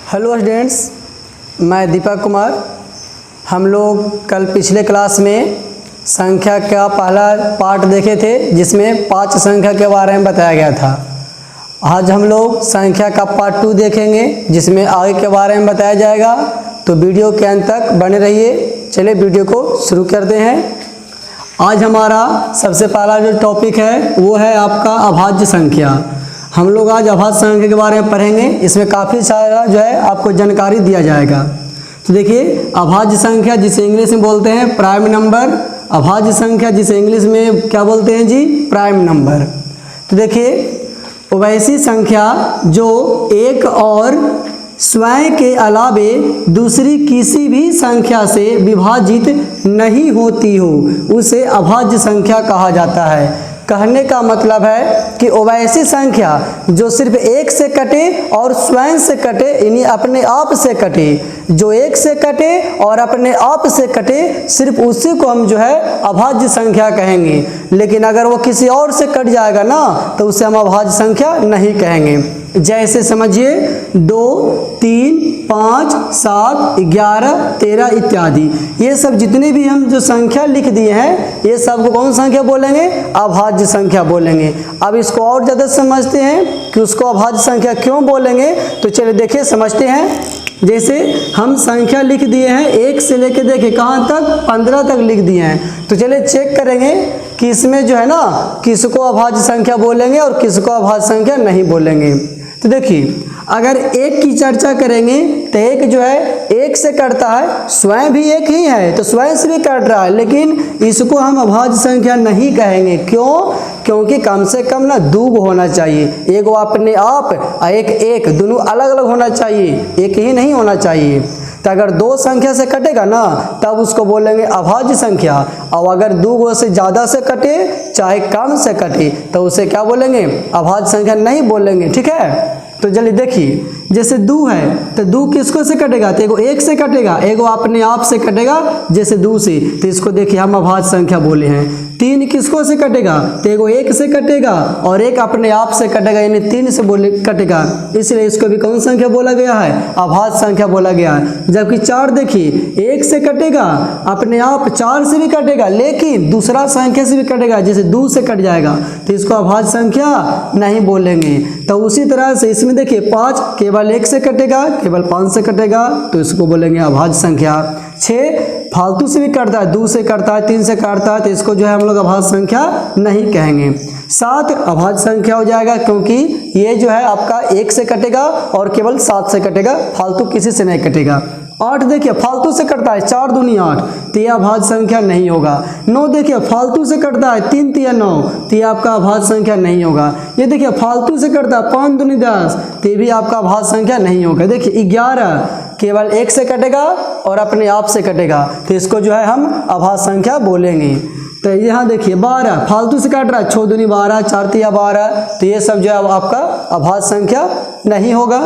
Hello students, मैं दीपक कुमार। हम लोग कल पिछले क्लास में संख्या का पहला पार्ट देखे थे जिसमें 5 संख्या के बारे में बताया गया था। आज हम लोग संख्या का पार्ट 2 देखेंगे जिसमें आगे के बारे में बताया जाएगा। तो वीडियो के अंत तक बने रहिए। चलिए वीडियो को शुरू करते हैं। आज हमारा सबसे पहला जो टॉपिक है वो है आपका अभाज्य संख्या। हम लोग आज अभाज्य संख्या के बारे में पढ़ेंगे। इसमें काफ़ी सारा जो है आपको जानकारी दिया जाएगा। तो देखिए, अभाज्य संख्या जिसे इंग्लिश में बोलते हैं प्राइम नंबर, अभाज्य संख्या जिसे इंग्लिश में क्या बोलते हैं जी, प्राइम नंबर। तो देखिए, वैसी संख्या जो एक और स्वयं के अलावे दूसरी किसी भी संख्या से विभाजित नहीं होती हो उसे अभाज्य संख्या कहा जाता है। कहने का मतलब है कि वैसी संख्या जो सिर्फ एक से कटे और स्वयं से कटे, यानी अपने आप से कटे, जो एक से कटे और अपने आप से कटे, सिर्फ उसी को हम जो है अभाज्य संख्या कहेंगे। लेकिन अगर वो किसी और से कट जाएगा ना तो उसे हम अभाज्य संख्या नहीं कहेंगे। जैसे समझिए 2, 3, 5, 7, 11, 13 इत्यादि, ये सब जितने भी हम जो संख्या लिख दिए हैं ये सब को कौन संख्या बोलेंगे, अभाज्य संख्या बोलेंगे। अब इसको और ज़्यादा समझते हैं कि उसको अभाज्य संख्या क्यों बोलेंगे। तो चलिए देखिए समझते हैं। जैसे हम संख्या लिख दिए हैं 1 से लेके देखिए कहाँ तक, 15 तक लिख दिए हैं। तो चलिए चेक करेंगे कि इसमें जो है ना किसको अभाज्य संख्या बोलेंगे और किसको अभाज्य संख्या नहीं बोलेंगे। तो देखिए, अगर एक की चर्चा करेंगे तो एक जो है एक से कटता है, स्वयं भी एक ही है तो स्वयं से भी कट रहा है, लेकिन इसको हम अभाज्य संख्या नहीं कहेंगे। क्यों? क्योंकि कम से कम ना दूग होना चाहिए। एक वो अपने आप और एक दोनों अलग अलग होना चाहिए, एक ही नहीं होना चाहिए। तो अगर 2 संख्या से कटेगा ना तब उसको बोलेंगे अभाज्य संख्या, और अगर 2 से ज़्यादा से कटे चाहे कम से कटे तो उसे क्या बोलेंगे, अभाज्य संख्या नहीं बोलेंगे। ठीक है। तो चलिए देखिए, जैसे 2 है तो 2 किसको से कटेगा, तो एगो 1 से कटेगा, एगो अपने आप से कटेगा जैसे 2 से, तो इसको देखिए हम अभाज्य संख्या बोले हैं। 3 किसको से कटेगा, तो एगो 1 से कटेगा और एक अपने आप से कटेगा, यानी 3 से बोले कटेगा, इसलिए इसको भी कौन संख्या बोला गया है, अभाज्य संख्या बोला गया है। जबकि 4 देखिए 1 से कटेगा, अपने आप 4 से भी कटेगा, लेकिन दूसरा संख्या से भी कटेगा जैसे 2 से कट जाएगा, तो इसको अभाज्य संख्या नहीं बोलेंगे। तो उसी तरह से इसमें देखिए 5 केवल 1 से कटेगा, केवल 5 से कटेगा, तो इसको बोलेंगे अभाज्य संख्या। 6 फालतू से भी कटता है, 2 से कटता है, 3 से कटता है, तो इसको जो है हम लोग अभाज्य संख्या नहीं कहेंगे। 7 अभाज्य संख्या हो जाएगा क्योंकि ये जो है आपका 1 से कटेगा और केवल 7 से कटेगा, फालतू किसी से नहीं कटेगा। 8 देखिए फालतू से कटता है, 4 दूनी 8, तो यह अभाज्य संख्या नहीं होगा। 9 देखिए फालतू से कटता है, 3 तिया 9, तो यह आपका अभाज्य संख्या नहीं होगा। ये देखिए फालतू से कटता है, 5 दूनी 10, तो ये भी आपका अभाज्य संख्या नहीं होगा। देखिए 11 केवल 1 से कटेगा और अपने आप से कटेगा, तो इसको जो है हम अभाज्य संख्या बोलेंगे। तो यहाँ देखिए 12 फालतू से कट रहा है, 6 दूनी 12, 4 तिया 12, तो ये सब जो है आपका अभाज्य संख्या नहीं होगा।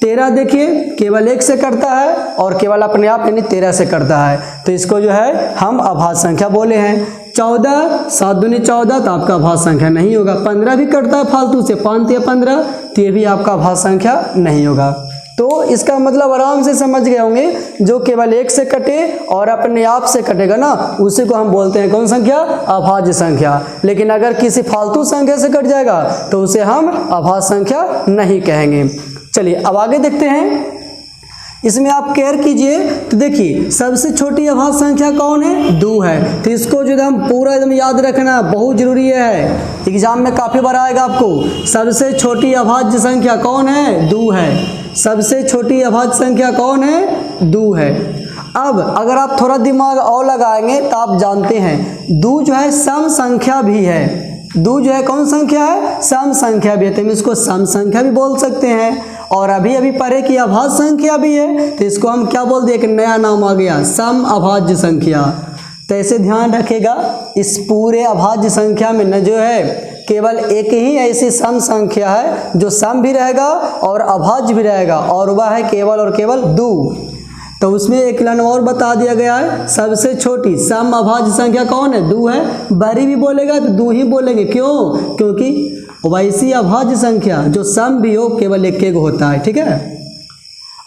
13 देखिए केवल 1 से करता है और केवल अपने आप यानी 13 से करता है, तो इसको जो है हम अभाज्य संख्या बोले हैं। 14 7 दूनी 14, तो आपका अभाज्य संख्या नहीं होगा। 15 भी कटता है फालतू से, 5 तिया 15, तो ये भी आपका अभाज्य संख्या नहीं होगा। तो इसका मतलब आराम से समझ गए होंगे, जो केवल 1 से कटे और अपने आप से कटेगा ना उसी को हम बोलते हैं कौन संख्या, अभाज्य संख्या। लेकिन अगर किसी फालतू संख्या से कट जाएगा तो उसे हम अभाज्य संख्या नहीं कहेंगे। चलिए अब आगे देखते हैं। इसमें आप केयर कीजिए तो देखिए सबसे छोटी अभाज्य संख्या कौन है, 2 है। तो इसको जो हम पूरा एकदम याद रखना बहुत जरूरी है, एग्जाम में काफ़ी बार आएगा आपको। सबसे छोटी अभाज्य संख्या कौन है, 2 है। सबसे छोटी अभाज्य संख्या कौन है, 2 है। अब अगर आप थोड़ा दिमाग और लगाएंगे तो आप जानते हैं 2 जो है सम संख्या भी है। 2 जो है कौन संख्या है, सम संख्या भी है, तो हम इसको सम संख्या भी बोल सकते हैं। और अभी अभी पढ़े कि अभाज्य संख्या भी है, तो इसको हम क्या बोलते हैं, एक नया नाम आ गया, सम अभाज्य संख्या। तो ऐसे ध्यान रखेगा, इस पूरे अभाज्य संख्या में न जो है केवल एक ही ऐसी सम संख्या है जो सम भी रहेगा और अभाज्य भी रहेगा, और वह है केवल और केवल 2। तो उसमें एक लाइन और बता दिया गया है, सबसे छोटी सम अभाज्य संख्या कौन है, 2 है। बड़ी भी बोलेगा तो 2 ही बोलेंगे, क्यों, क्योंकि वैसी अभाज्य संख्या जो सम भी हो केवल एक होता है। ठीक है।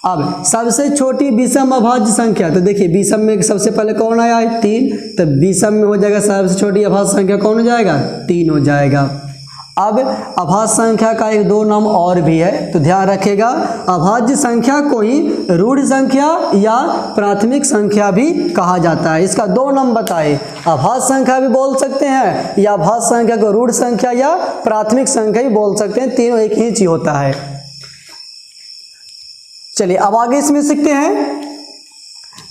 अब सबसे छोटी विषम अभाज्य संख्या, तो देखिए विषम में सबसे पहले कौन आया है 3, तो विषम में हो जाएगा सबसे छोटी अभाज्य संख्या कौन हो जाएगा 3 हो जाएगा। अब अभाज्य संख्या का एक 2 नाम और भी है, तो ध्यान रखिएगा। अभाज्य संख्या को ही रूढ़ संख्या या प्राथमिक संख्या भी कहा जाता है। इसका 2 नाम बताए, अभाज्य संख्या भी बोल सकते हैं या अभाज्य संख्या को रूढ़ संख्या या प्राथमिक संख्या भी बोल सकते हैं, तीनों एक ही चीज होता है। चलिए अब आगे इसमें सीखते हैं।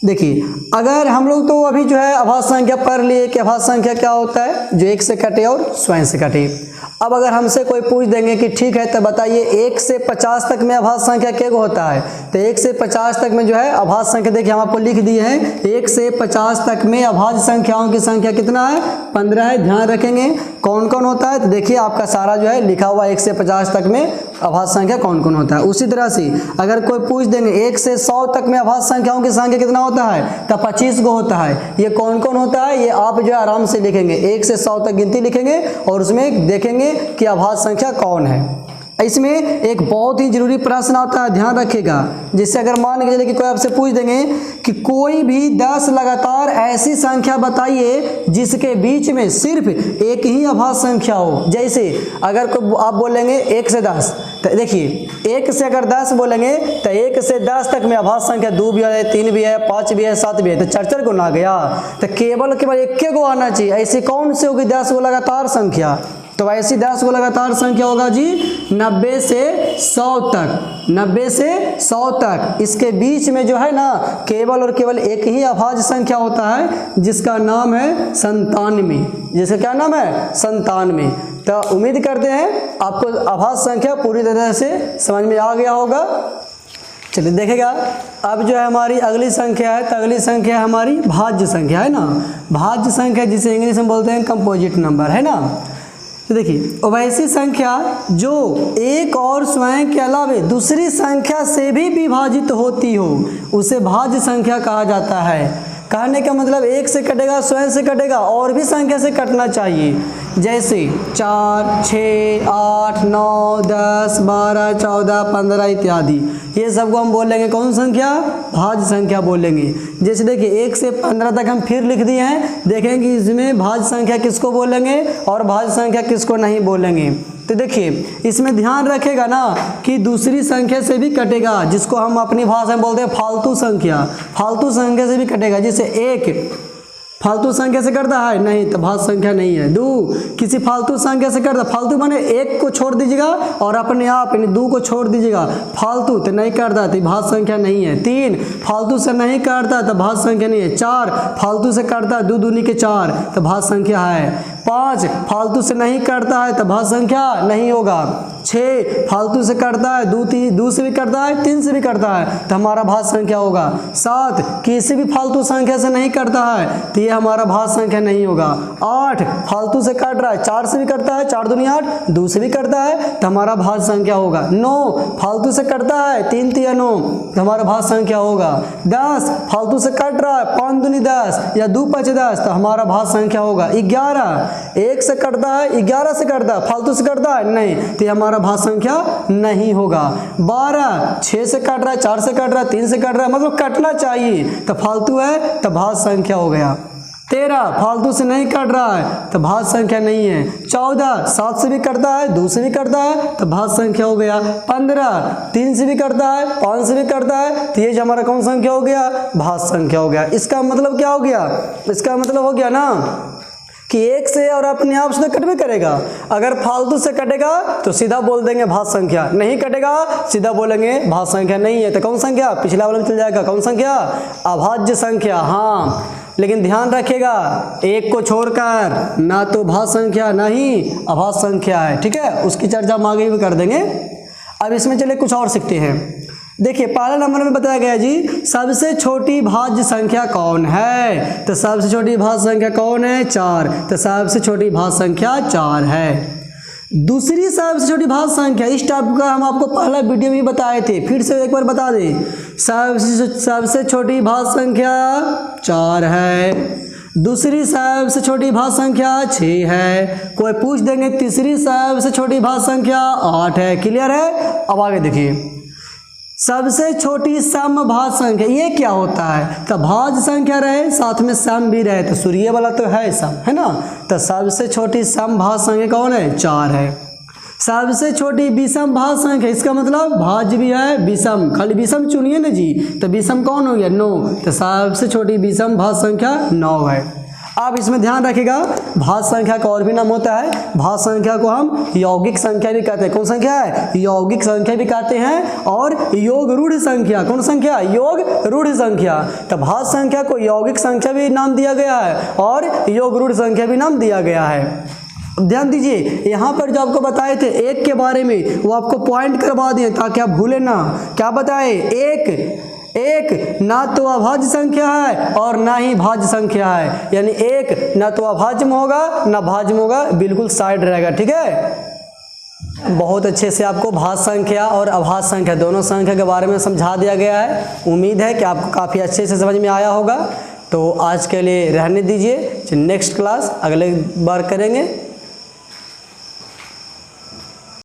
देखिए अगर हम लोग तो अभी जो है अभाज्य संख्या पढ़ लिए कि अभाज्य संख्या क्या होता है, जो 1 से कटे और स्वयं से कटे। अब अगर हमसे कोई पूछ देंगे कि ठीक है तो बताइए 1 से 50 तक में अभाज्य संख्या क्या होता है, तो 1 से 50 तक में जो है अभाज्य संख्या, देखिए हम आपको लिख दिए हैं 1 से 50 तक में अभाज्य संख्याओं की संख्या कितना है 15 है। ध्यान रखेंगे कौन कौन होता है, तो देखिए आपका सारा जो है लिखा हुआ 1 से 50 तक में अभाज्य संख्या कौन कौन होता है। उसी तरह से अगर कोई पूछ देंगे 1 से 100 तक में अभाज्य संख्याओं की संख्या कितना होता है, तो 25 को होता है। ये कौन कौन होता है ये आप जो है आराम से लिखेंगे, 1 से 100 तक गिनती लिखेंगे और उसमें देखेंगे कि अभाज्य संख्या कौन है। इसमें एक बहुत ही जरूरी प्रश्न आता है, ध्यान रखिएगा। जिससे अगर मान के चलिए कि कोई आपसे पूछ देंगे कि कोई भी 10 लगातार ऐसी संख्या बताइए जिसके बीच में सिर्फ एक ही अभाज्य संख्या हो। जैसे अगर कोई आप बोलेंगे 1 से 10, तो देखिए 1 से अगर 10 बोलेंगे तो 1 से 10 तक में अभाज्य संख्या 2 भी है, 3 भी है, 5 भी है, 7 भी है, तो 4 गुना आ गया। तो केवल एक को आना चाहिए। ऐसी कौन सी होगी 10 को लगातार संख्या, तो ऐसी 10 को लगातार संख्या होगा जी 90 से 100 तक। 90 से 100 तक इसके बीच में जो है ना केवल और केवल एक ही अभाज्य संख्या होता है जिसका नाम है 97। जिसका क्या नाम है 97। तो उम्मीद करते हैं आपको अभाज्य संख्या पूरी तरह से समझ में आ गया होगा। चलिए देखिएगा अब जो है हमारी अगली संख्या है, तो अगली संख्या हमारी भाज्य संख्या है ना। भाज्य संख्या जिसे इंग्लिश में बोलते हैं कंपोजिट नंबर, है ना। तो देखिए वैसी संख्या जो एक और स्वयं के अलावा दूसरी संख्या से भी विभाजित होती हो उसे भाज्य संख्या कहा जाता है। कहने का मतलब 1 से कटेगा, स्वयं से कटेगा, और भी संख्या से कटना चाहिए। जैसे 4, 6, 8, 9, 10, 12, 14, 15 इत्यादि, ये सबको हम बोलेंगे कौन संख्या भाज्य संख्या बोलेंगे। जैसे देखिए 1 से 15 तक हम फिर लिख दिए हैं, देखेंगे इसमें भाज्य संख्या किसको बोलेंगे और भाज्य संख्या किसको नहीं बोलेंगे। तो देखिए इसमें ध्यान रखेगा ना कि दूसरी संख्या से भी कटेगा, जिसको हम अपनी भाषा में बोलते हैं फालतू संख्या। फालतू संख्या से भी कटेगा। जैसे 1 फालतू संख्या से करता है नहीं तो भाज्य संख्या नहीं है। 2 किसी फालतू संख्या से करता, फालतू माने 1 को छोड़ दीजिएगा और अपने आप 2 को छोड़ दीजिएगा, फालतू तो नहीं करता तो भाज्य संख्या नहीं है। 3 फालतू से नहीं करता तो भाज्य संख्या नहीं है। 4 फालतू से करता है 2 दूनी के 4 तो भाज्य संख्या है। 5 फालतू से नहीं करता है तो भाज्य संख्या नहीं होगा। 6 फालतू से करता है 2 से भी करता है 3 से भी करता है तो हमारा भाज्य संख्या होगा। 7 किसी भी फालतू संख्या से नहीं करता है तो ये हमारा भाज्य संख्या नहीं होगा। 8 फालतू से काट रहा है 4 से भी करता है, 4 दूनी 8, 2 से भी करता है तो हमारा भाज्य संख्या होगा। 9 फालतू से करता है 3 तिया 9 तो हमारा भाज्य संख्या होगा। 10 फालतू से कट रहा है 5 दूनी 10 या 2 5 10 तो हमारा भाज्य संख्या होगा। 11 1 से कटता है 11 से करता है, फालतू से करता है नहीं तो हमारा भाज्य संख्या नहीं होगा। 12 6 से कट रहा है 4 से कट रहा है 3 से कट रहा है, मतलब कटना चाहिए तो फालतू है तो भाज्य संख्या हो गया। 13 फालतू से नहीं कट रहा है तो भाज्य संख्या नहीं है। 14 7 से भी करता है 2 से भी करता है तो भाज्य संख्या हो गया। 15 3 से भी करता है 5 से भी करता है तो ये जो हमारा कौन संख्या हो गया भाज्य संख्या हो गया। इसका मतलब क्या हो गया, इसका मतलब हो गया ना कि 1 से और अपने आप से कट भी करेगा। अगर फालतू से कटेगा तो सीधा बोल देंगे भाज्य संख्या, नहीं कटेगा सीधा बोलेंगे भाज्य संख्या नहीं है। तो कौन संख्या पिछला वाला में चल जाएगा, कौन संख्या अभाज्य संख्या। हाँ लेकिन ध्यान रखिएगा 1 को छोड़कर ना तो भाज्य संख्या ना ही अभाज्य संख्या है, ठीक है। उसकी चर्चा हम आगे भी कर देंगे। अब इसमें चले कुछ और सीखते हैं। देखिए पहला नंबर में बताया गया जी सबसे छोटी भाज्य संख्या कौन है, तो सबसे छोटी भाज्य संख्या कौन है 4, तो सबसे छोटी भाज्य संख्या 4 है। दूसरी सबसे छोटी भाज्य संख्या इस टाइप का हम आपको पहला वीडियो में बताए थे, फिर से एक बार बता दें। सबसे छोटी भाज्य संख्या 4 है। दूसरी सबसे छोटी भाज्य संख्या 6 है। कोई पूछ देंगे तीसरी सबसे छोटी भाज्य संख्या 8 है। क्लियर है। अब आगे देखिए सबसे छोटी समभाज्य संख्या ये क्या होता है? तो भाज्य संख्या रहे साथ में सम भी रहे, तो सूर्य वाला तो है सम, है ना। तो सबसे छोटी समभाज्य संख्या कौन है? 4 है। सबसे छोटी विषम भाज्य संख्या, इसका मतलब भाज्य भी है विषम, खाली विषम चुनिए ना जी, तो विषम कौन हो गया? 9। तो सबसे छोटी विषम भाज्य संख्या 9 है। अब इसमें ध्यान रखिएगा, भाज्य संख्या का और भी नाम होता है। भाज्य संख्या को हम यौगिक संख्या भी कहते हैं। कौन संख्या है? यौगिक संख्या भी कहते हैं। और योग रूढ़ संख्या, कौन संख्या? योग रूढ़ संख्या। तो भाज्य संख्या को यौगिक संख्या भी नाम दिया गया है और योग रूढ़ संख्या भी नाम दिया गया है। ध्यान दीजिए, यहाँ पर जो आपको बताए थे एक के बारे में, वो आपको पॉइंट करवा दिए ताकि आप भूले ना। क्या बताए? एक ना तो अभाज्य संख्या है और ना ही भाज्य संख्या है, यानी एक ना तो अभाज्य में होगा ना भाज्य में होगा, बिल्कुल साइड रहेगा। ठीक है, बहुत अच्छे से आपको भाज्य संख्या और अभाज्य संख्या दोनों संख्या के बारे में समझा दिया गया है। उम्मीद है कि आपको काफ़ी अच्छे से समझ में आया होगा। तो आज के लिए रहने दीजिए, नेक्स्ट क्लास अगले बार करेंगे।